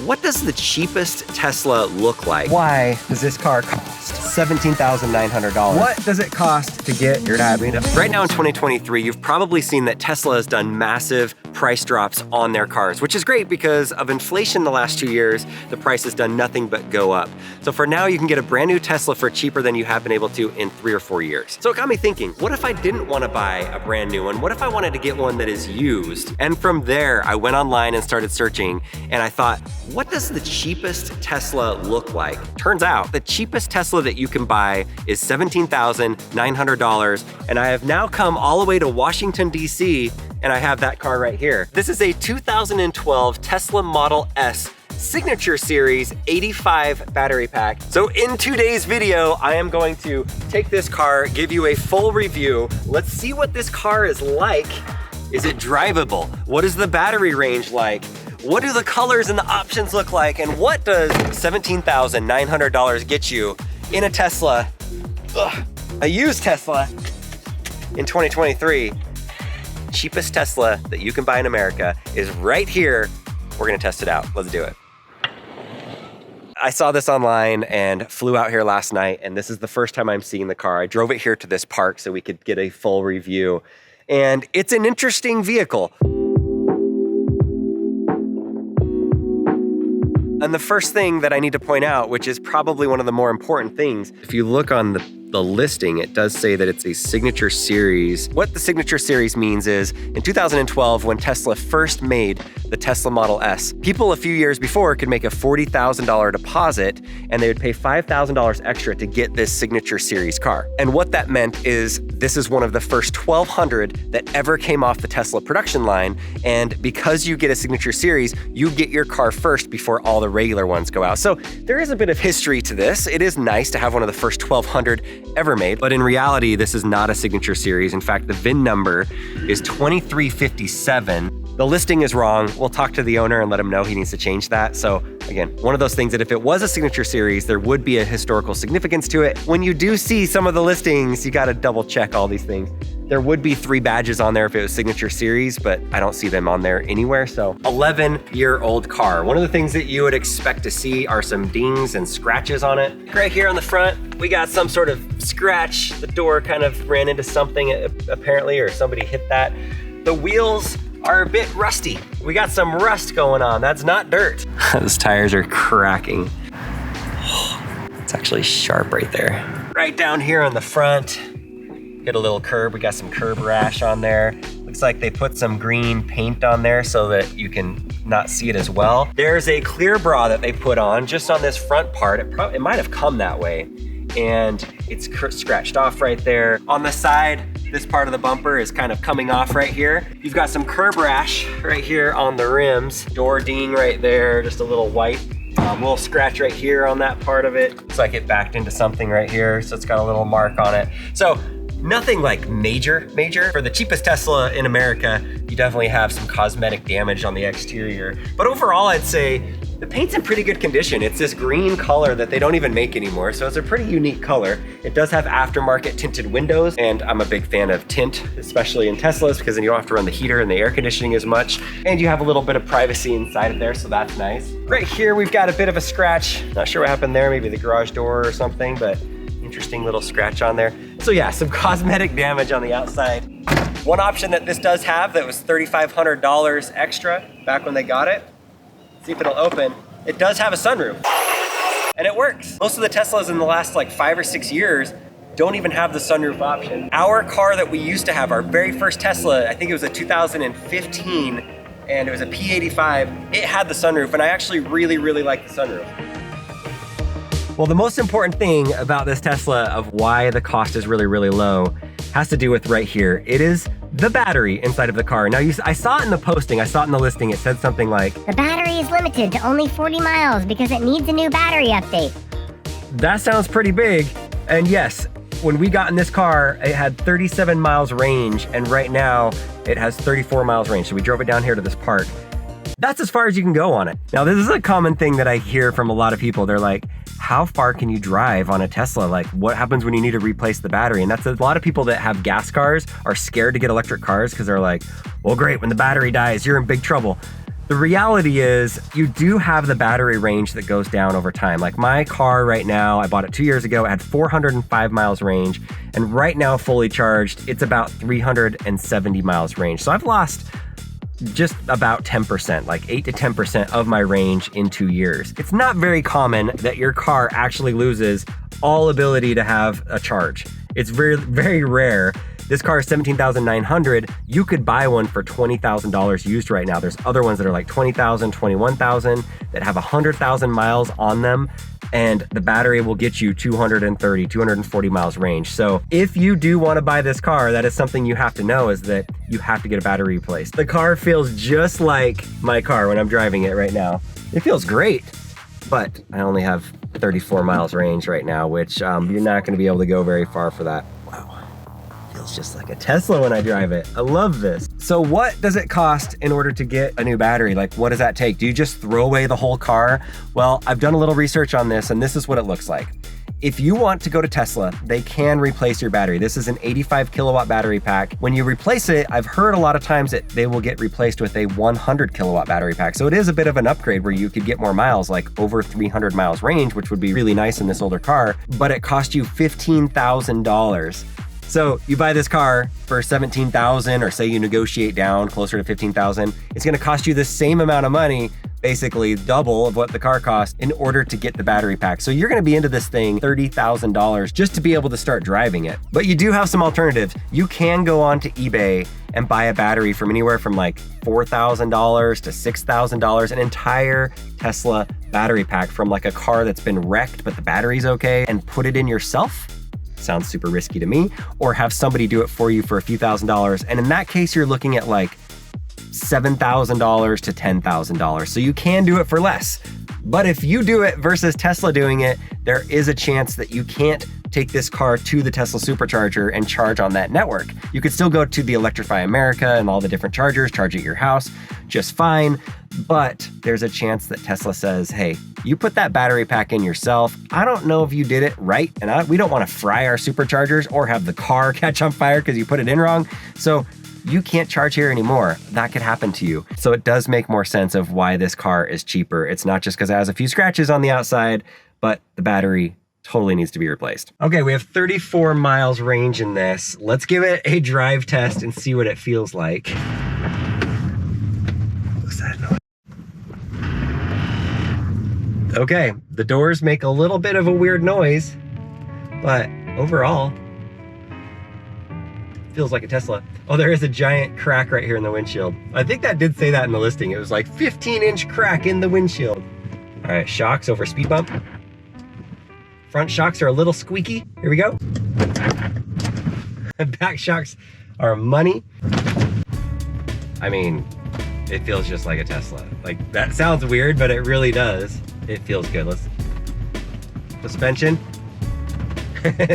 what does the cheapest Tesla look like? Why does this car cost $17,900? What does it cost to get your diabetes? Right now in 2023, you've probably seen that Tesla has done massive price drops on their cars, which is great because of inflation the last 2 years, the price has done nothing but go up. So for now, you can get a brand new Tesla for cheaper than you have been able to in 3 or 4 years. So it got me thinking, what if I didn't want to buy a brand new one? What if I wanted to get one that is used? And from there, I went online and started searching, and I thought, what does the cheapest Tesla look like? Turns out, the cheapest Tesla that you can buy is $17,900, and I have now come all the way to Washington, D.C., and I have that car right here. This is a 2012 Tesla Model S Signature Series 85 battery pack. So in today's video, I am going to take this car, give you a full review. Let's see what this car is like. Is it drivable? What is the battery range like? What do the colors and the options look like? And what does $17,900 get you in a Tesla, a used Tesla in 2023? Cheapest Tesla that you can buy in America is right here. We're gonna test it out. Let's do it. I saw this online and flew out here last night, and this is the first time I'm seeing the car. I drove it here to this park so we could get a full review. And it's an interesting vehicle. And the first thing that I need to point out, which is probably one of the more important things, if you look on the listing, it does say that it's a Signature Series. What the Signature Series means is, in 2012, when Tesla first made the Tesla Model S, people a few years before could make a $40,000 deposit, and they would pay $5,000 extra to get this Signature Series car. And what that meant is, this is one of the first 1,200 that ever came off the Tesla production line, and because you get a Signature Series, you get your car first before all the regular ones go out. So there is a bit of history to this. It is nice to have one of the first 1,200 ever made, but in reality, this is not a Signature Series. In fact, the VIN number is 2357. The listing is wrong. We'll talk to the owner and let him know he needs to change that. So again, one of those things that if it was a Signature Series, there would be a historical significance to it. When you do see some of the listings, you gotta double check all these things. There would be 3 badges on there if it was Signature Series, but I don't see them on there anywhere. So 11-year-old car. One of the things that you would expect to see are some dings and scratches on it. Right here on the front, we got some sort of scratch. The door kind of ran into something apparently, or somebody hit that. The wheels are a bit rusty. We got some rust going on. That's not dirt. Those tires are cracking. It's actually sharp right there. Right down here on the front, get a little curb. We got some curb rash on there. Looks like they put some green paint on there so that you can not see it as well. There's a clear bra that they put on just on this front part. It might have come that way, and it's scratched off right there. On the side, this part of the bumper is kind of coming off right here. You've got some curb rash right here on the rims. Door ding right there, just a little white. Little scratch right here on that part of it. Looks like it backed into something right here, so it's got a little mark on it. So nothing like major. For the cheapest Tesla in America, you definitely have some cosmetic damage on the exterior. But overall, I'd say the paint's in pretty good condition. It's this green color that they don't even make anymore, so it's a pretty unique color. It does have aftermarket tinted windows, and I'm a big fan of tint, especially in Teslas, because then you don't have to run the heater and the air conditioning as much, and you have a little bit of privacy inside of there, so that's nice. Right here, we've got a bit of a scratch. Not sure what happened there, maybe the garage door or something, but interesting little scratch on there. So yeah, some cosmetic damage on the outside. One option that this does have that was $3,500 extra back when they got it. See if it'll open. It does have a sunroof, and it works. Most of the Teslas in the last like 5 or 6 years don't even have the sunroof option. Our car that we used to have, our very first Tesla, I think it was a 2015, and it was a P85, it had the sunroof, and I actually really like the sunroof. Well, the most important thing about this Tesla of why the cost is really low has to do with right here. It is the battery inside of the car. Now, I saw it in the posting, I saw it in the listing, it said something like, the battery is limited to only 40 miles because it needs a new battery update. That sounds pretty big. And yes, when we got in this car, it had 37 miles range, and right now it has 34 miles range. So we drove it down here to this park. That's as far as you can go on it. Now, this is a common thing that I hear from a lot of people. They're like, how far can you drive on a Tesla? Like, what happens when you need to replace the battery? And that's a lot of people that have gas cars are scared to get electric cars because they're like, well, great, when the battery dies, you're in big trouble. The reality is you do have the battery range that goes down over time. Like my car right now, I bought it 2 years ago, it had 405 miles range, and right now fully charged, it's about 370 miles range. So I've lost just about 10%, like 8 to 10% of my range in 2 years. It's not very common that your car actually loses all ability to have a charge. It's very, very rare. This car is $17,900. You could buy one for $20,000 used right now. There's other ones that are like $20,000, $21,000 that have 100,000 miles on them, and the battery will get you 230, 240 miles range. So if you do want to buy this car, that is something you have to know, is that you have to get a battery replaced. The car feels just like my car when I'm driving it right now. It feels great, but I only have 34 miles range right now, which you're not going to be able to go very far for that. Wow. Feels just like a Tesla when I drive it. I love this. So what does it cost in order to get a new battery? Like, what does that take? Do you just throw away the whole car? Well, I've done a little research on this, and this is what it looks like. If you want to go to Tesla, they can replace your battery. This is an 85 kilowatt battery pack. When you replace it, I've heard a lot of times that they will get replaced with a 100 kilowatt battery pack. So it is a bit of an upgrade where you could get more miles, like over 300 miles range, which would be really nice in this older car, but it costs you $15,000. So you buy this car for $17,000, or say you negotiate down closer to $15,000, it's gonna cost you the same amount of money, basically double of what the car costs, in order to get the battery pack. So you're gonna be into this thing $30,000 just to be able to start driving it. But you do have some alternatives. You can go on to eBay and buy a battery from anywhere from like $4,000 to $6,000, an entire Tesla battery pack from like a car that's been wrecked, but the battery's okay, and put it in yourself. Sounds super risky to me. Or have somebody do it for you for a few $1,000s. And in that case, you're looking at like $7,000 to $10,000. So you can do it for less. But if you do it versus Tesla doing it, there is a chance that you can't take this car to the Tesla supercharger and charge on that network. You could still go to the Electrify America and all the different chargers, charge at your house just fine. But there's a chance that Tesla says, hey, you put that battery pack in yourself. I don't know if you did it right, and we don't want to fry our superchargers or have the car catch on fire because you put it in wrong. So you can't charge here anymore. That could happen to you. So it does make more sense of why this car is cheaper. It's not just because it has a few scratches on the outside, but the battery totally needs to be replaced. Okay, we have 34 miles range in this. Let's give it a drive test and see what it feels like. What's that noise? Okay, the doors make a little bit of a weird noise, but overall, feels like a Tesla. Oh, there is a giant crack right here in the windshield. I think that did say that in the listing. It was like 15-inch crack in the windshield. All right, shocks over speed bump. Front shocks are a little squeaky. Here we go. Back shocks are money. I mean, it feels just like a Tesla. Like, that sounds weird, but it really does. It feels good. Suspension,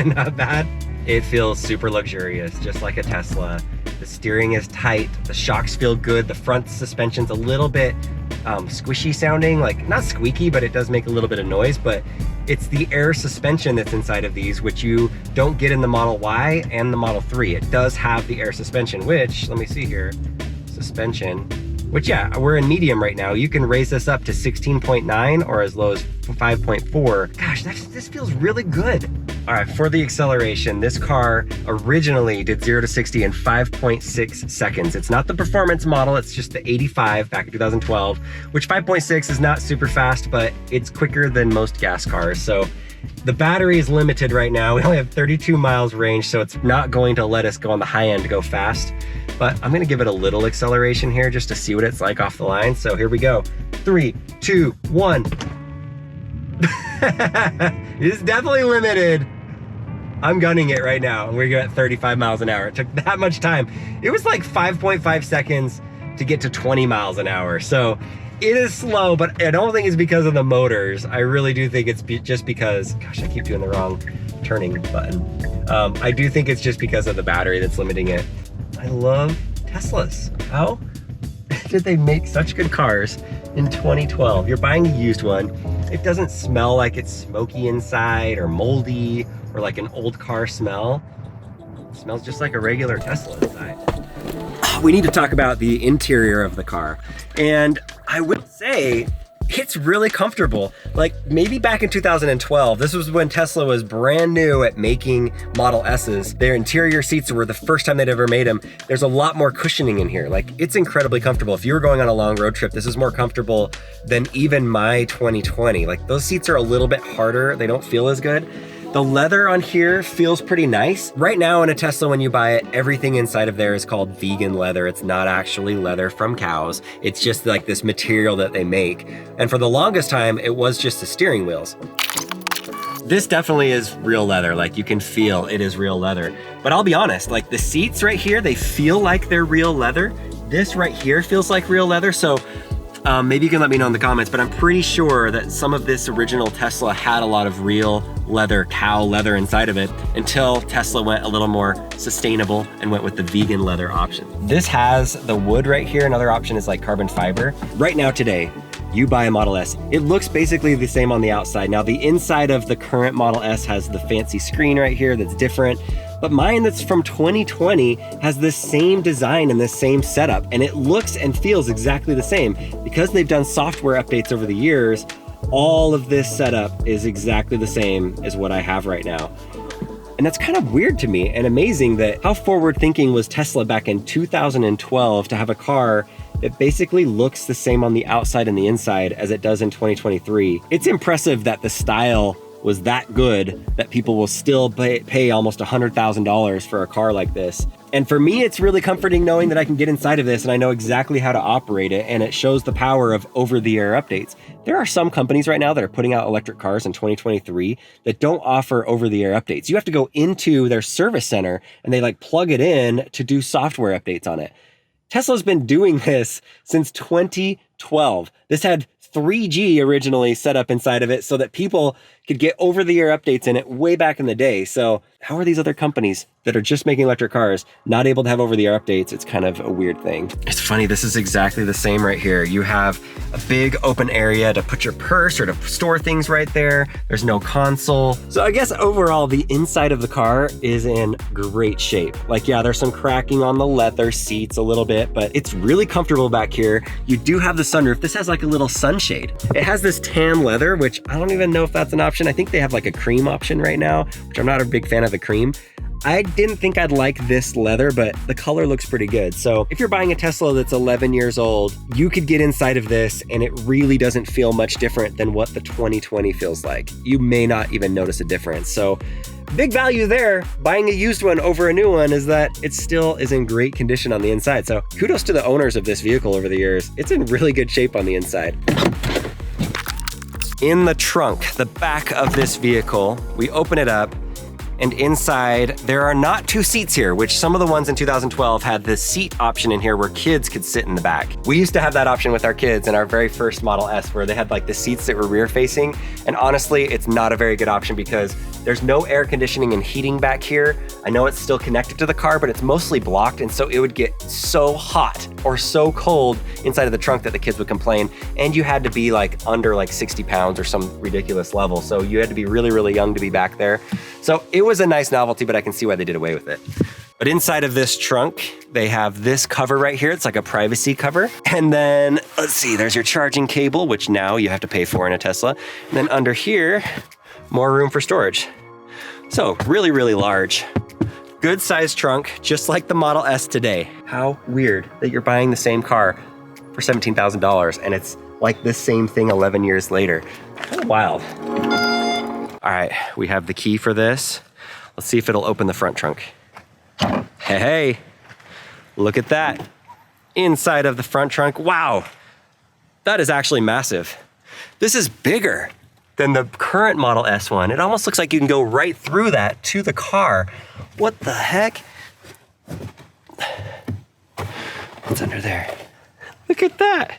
not bad. It feels super luxurious, just like a Tesla. The steering is tight, the shocks feel good, the front suspension's a little bit squishy sounding, like not squeaky, but it does make a little bit of noise, but it's the air suspension that's inside of these, which you don't get in the Model Y and the Model 3. It does have the air suspension, which, let me see here, suspension, which yeah, we're in medium right now. You can raise this up to 16.9 or as low as 5.4. Gosh, this feels really good. All right, for the acceleration, this car originally did 0 to 60 in 5.6 seconds. It's not the performance model, it's just the 85 back in 2012, which 5.6 is not super fast, but it's quicker than most gas cars. So the battery is limited right now. We only have 32 miles range, so it's not going to let us go on the high end to go fast. But I'm gonna give it a little acceleration here just to see what it's like off the line. So here we go. 3, 2, 1. It's definitely limited. I'm gunning it right now, and we're at 35 miles an hour. It took that much time. It was like 5.5 seconds to get to 20 miles an hour. So it is slow, but I don't think it's because of the motors. I really do think it's just because, gosh, I keep doing the wrong turning button. I do think it's just because of the battery that's limiting it. I love Teslas. How did they make such good cars in 2012? You're buying a used one. It doesn't smell like it's smoky inside or moldy or like an old car smell. It smells just like a regular Tesla inside. we need to talk about the interior of the car. And I would say it's really comfortable. Like maybe back in 2012, this was when Tesla was brand new at making Model S's. Their interior seats were the first time they'd ever made them. There's a lot more cushioning in here. Like it's incredibly comfortable. If you were going on a long road trip, this is more comfortable than even my 2020. Like those seats are a little bit harder. They don't feel as good. The leather on here feels pretty nice. Right now in a Tesla, when you buy it, everything inside of there is called vegan leather. It's not actually leather from cows. It's just like this material that they make. And for the longest time, it was just the steering wheels. This definitely is real leather. Like you can feel it is real leather. But I'll be honest, like the seats right here, they feel like they're real leather. This right here feels like real leather. So maybe you can let me know in the comments, but I'm pretty sure that some of this original Tesla had a lot of real leather, cow leather inside of it until Tesla went a little more sustainable and went with the vegan leather option. This has the wood right here. Another option is like carbon fiber. Right now today, you buy a Model S, it looks basically the same on the outside. Now the inside of the current Model S has the fancy screen right here that's different. But mine that's from 2020 has the same design and the same setup, and it looks and feels exactly the same. Because they've done software updates over the years, all of this setup is exactly the same as what I have right now. And that's kind of weird to me and amazing that how forward thinking was Tesla back in 2012 to have a car that basically looks the same on the outside and the inside as it does in 2023. It's impressive that the style was that good that people will still pay almost $100,000 for a car like this. And for me, it's really comforting knowing that I can get inside of this and I know exactly how to operate it, and it shows the power of over-the-air updates. There are some companies right now that are putting out electric cars in 2023 that don't offer over-the-air updates. You have to go into their service center and they like plug it in to do software updates on it. Tesla's been doing this since 2012. This had 3G originally set up inside of it so that people could get over-the-air updates in it way back in the day. So how are these other companies that are just making electric cars not able to have over-the-air updates? It's kind of a weird thing. It's funny, this is exactly the same right here. You have a big open area to put your purse or to store things right there. There's no console. So I guess overall, the inside of the car is in great shape. Like, yeah, there's some cracking on the leather seats a little bit, but it's really comfortable back here. You do have the sunroof. This has like a little sunshade. It has this tan leather, which I don't even know if that's an option. I think they have like a cream option right now, which I'm not a big fan of the cream. I didn't think I'd like this leather, but the color looks pretty good. So if you're buying a Tesla that's 11 years old, you could get inside of this and it really doesn't feel much different than what the 2020 feels like. You may not even notice a difference. So big value there. Buying a used one over a new one is that it still is in great condition on the inside. So kudos to the owners of this vehicle over the years. It's in really good shape on the inside. In the trunk, the back of this vehicle, we open it up, and inside there are not two seats here, which some of the ones in 2012 had the seat option in here where kids could sit in the back. We used to have that option with our kids in our very first Model S where they had like the seats that were rear facing. And honestly, it's not a very good option because there's no air conditioning and heating back here. I know it's still connected to the car, but it's mostly blocked. And so it would get so hot or so cold inside of the trunk that the kids would complain. And you had to be like under like 60 pounds or some ridiculous level. So you had to be really, really young to be back there. So it was a nice novelty, but I can see why they did away with it. But inside of this trunk, they have this cover right here. It's like a privacy cover. And then, let's see, there's your charging cable, which now you have to pay for in a Tesla. And then under here, more room for storage. So really, really large. Good sized trunk, just like the Model S today. How weird that you're buying the same car for $17,000 and it's like the same thing 11 years later. Kind of wild. All right, we have the key for this. Let's see if it'll open the front trunk. Hey, look at that. Inside of the front trunk, wow, that is actually massive. This is bigger than the current Model S one. It almost looks like you can go right through that to the car. What the heck? What's under there? Look at that.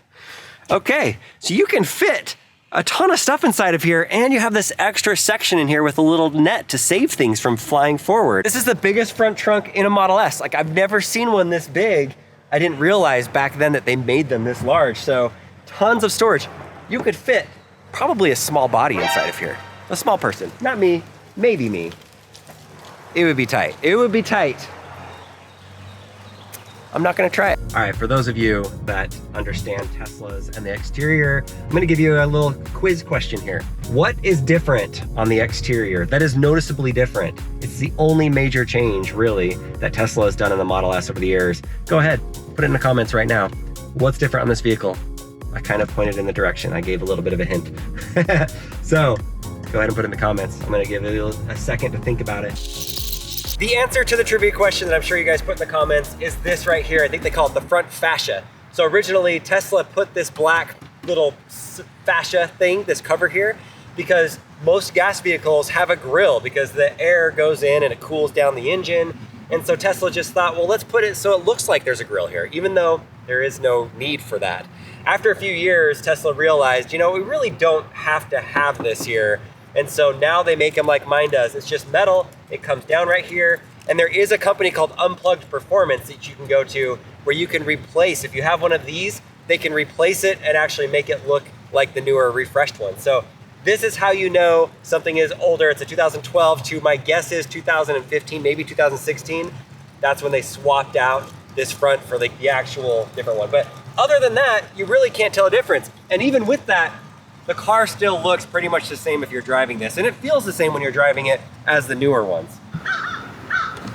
Okay, so you can fit a ton of stuff inside of here, and you have this extra section in here with a little net to save things from flying forward. This is the biggest front trunk in a Model S. Like, I've never seen one this big. I didn't realize back then that they made them this large. So tons of storage. You could fit probably a small body inside of here. A small person, not me, maybe me. It would be tight. It would be tight. I'm not gonna try it. All right, for those of you that understand Teslas and the exterior, I'm gonna give you a little quiz question here. What is different on the exterior that is noticeably different? It's the only major change, really, that Tesla has done in the Model S over the years. Go ahead, put it in the comments right now. What's different on this vehicle? I kind of pointed in the direction. I gave a little bit of a hint. So, go ahead and put it in the comments. I'm gonna give it a second to think about it. The answer to the trivia question that I'm sure you guys put in the comments is this right here. I think they call it the front fascia. So originally Tesla put this black little fascia thing, this cover here, because most gas vehicles have a grill because the air goes in and it cools down the engine. And so Tesla just thought, well, let's put it so it looks like there's a grill here, even though there is no need for that. After a few years, Tesla realized, we really don't have to have this here. And so now they make them like mine does. It's just metal, it comes down right here. And there is a company called Unplugged Performance that you can go to where you can replace, if you have one of these, they can replace it and actually make it look like the newer refreshed one. So this is how you know something is older. It's a 2012 to, my guess is 2015, maybe 2016. That's when they swapped out this front for the actual different one. But other than that, you really can't tell a difference. And even with that, the car still looks pretty much the same if you're driving this, and it feels the same when you're driving it as the newer ones.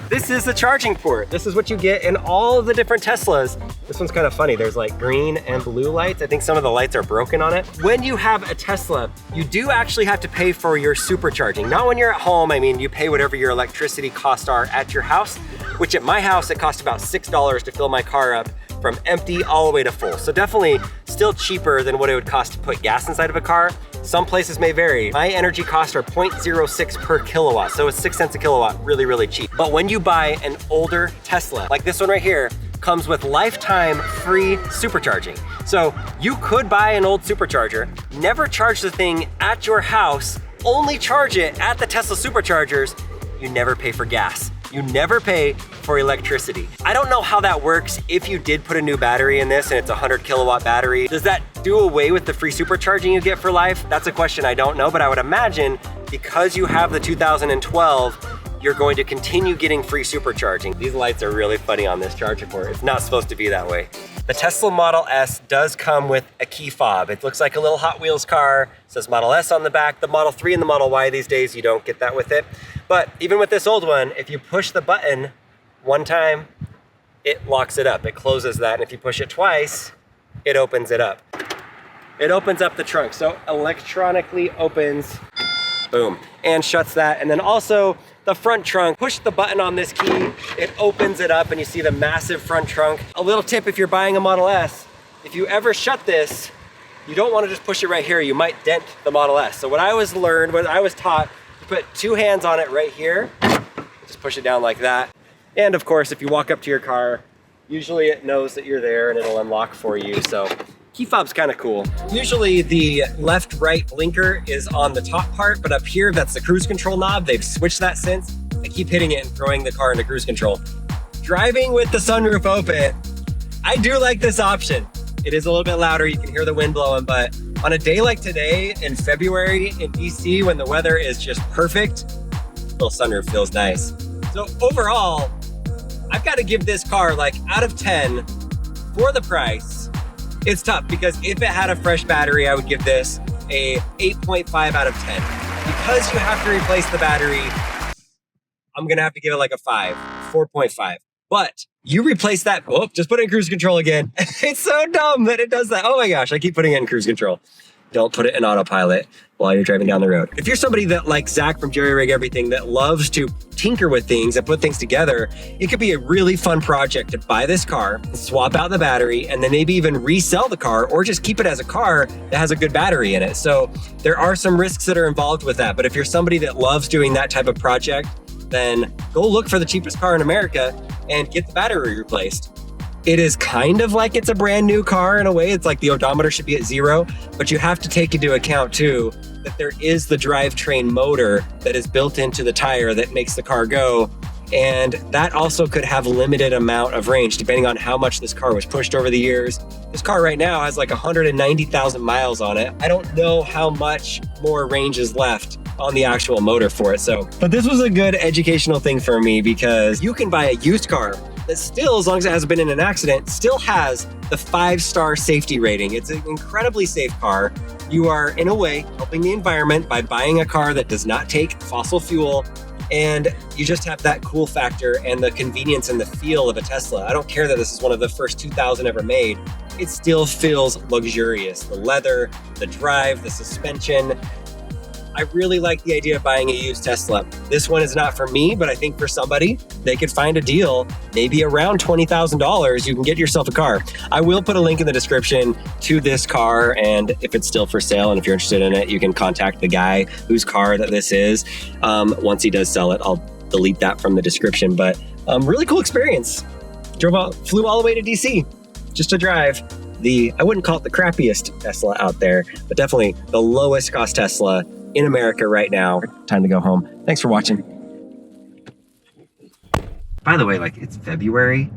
This is the charging port. This is what you get in all of the different Teslas. This one's kind of funny. There's like green and blue lights. I think some of the lights are broken on it. When you have a Tesla, you do actually have to pay for your supercharging. Not when you're at home. I mean, you pay whatever your electricity costs are at your house, which at my house, it cost about $6 to fill my car up from empty all the way to full. So definitely still cheaper than what it would cost to put gas inside of a car. Some places may vary. My energy costs are 0.06 per kilowatt. So it's 6 cents a kilowatt, really, really cheap. But when you buy an older Tesla, like this one right here, comes with lifetime free supercharging. So you could buy an old supercharger, never charge the thing at your house, only charge it at the Tesla superchargers. You never pay for gas. You never pay for electricity. I don't know how that works if you did put a new battery in this and it's a 100 kilowatt battery. Does that do away with the free supercharging you get for life? That's a question I don't know, but I would imagine because you have the 2012, you're going to continue getting free supercharging. These lights are really funny on this charger port. It's not supposed to be that way. The Tesla Model S does come with a key fob. It looks like a little Hot Wheels car. It says Model S on the back. The Model 3 and the Model Y these days, you don't get that with it. But even with this old one, if you push the button one time, it locks it up. It closes that. And if you push it twice, it opens it up. It opens up the trunk. So electronically opens, boom, and shuts that. And then also the front trunk, push the button on this key, it opens it up and you see the massive front trunk. A little tip if you're buying a Model S, if you ever shut this, you don't want to just push it right here. You might dent the Model S. So what I was taught, you put two hands on it right here, just push it down like that. And of course, if you walk up to your car, usually it knows that you're there and it'll unlock for you. So key fob's kind of cool. Usually the left-right blinker is on the top part, but up here, that's the cruise control knob. They've switched that since. I keep hitting it and throwing the car into cruise control. Driving with the sunroof open, I do like this option. It is a little bit louder, you can hear the wind blowing, but on a day like today in February in DC, when the weather is just perfect, little sunroof feels nice. So overall, I've got to give this car like out of 10 for the price. It's tough because if it had a fresh battery, I would give this a 8.5 out of 10. Because you have to replace the battery, I'm gonna have to give it like a 4.5. But you replace that, just put it in cruise control again. It's so dumb that it does that. Oh my gosh, I keep putting it in cruise control. Don't put it in autopilot while you're driving down the road. If you're somebody that, like Zach from Jerry Rig Everything, that loves to tinker with things and put things together, it could be a really fun project to buy this car, swap out the battery, and then maybe even resell the car or just keep it as a car that has a good battery in it. So there are some risks that are involved with that. But if you're somebody that loves doing that type of project, then go look for the cheapest car in America and get the battery replaced. It is kind of like it's a brand new car in a way. It's like the odometer should be at 0, but you have to take into account too that there is the drivetrain motor that is built into the tire that makes the car go. And that also could have a limited amount of range depending on how much this car was pushed over the years. This car right now has like 190,000 miles on it. I don't know how much more range is left on the actual motor for it. But this was a good educational thing for me because you can buy a used car that still, as long as it hasn't been in an accident, still has the 5-star safety rating. It's an incredibly safe car. You are, in a way, helping the environment by buying a car that does not take fossil fuel, and you just have that cool factor and the convenience and the feel of a Tesla. I don't care that this is one of the first 2,000 ever made. It still feels luxurious. The leather, the drive, the suspension. I really like the idea of buying a used Tesla. This one is not for me, but I think for somebody, they could find a deal, maybe around $20,000, you can get yourself a car. I will put a link in the description to this car, and if it's still for sale and if you're interested in it, you can contact the guy whose car that this is. Once he does sell it, I'll delete that from the description, but really cool experience. Flew all the way to DC just to drive I wouldn't call it the crappiest Tesla out there, but definitely the lowest cost Tesla in America right now. Time to go home. Thanks for watching. By the way, it's February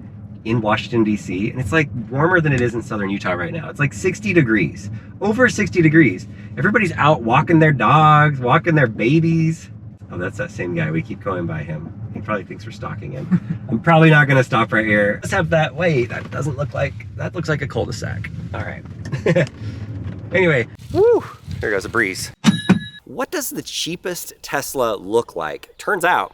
in Washington, D.C., and it's warmer than it is in southern Utah right now. It's 60 degrees, over 60 degrees. Everybody's out walking their dogs, walking their babies. Oh, that's that same guy. We keep going by him. He probably thinks we're stalking him. I'm probably not gonna stop right here. Let's have that, wait, that looks like a cul-de-sac. All right. Anyway, Woo! There goes a breeze. What does the cheapest Tesla look like? Turns out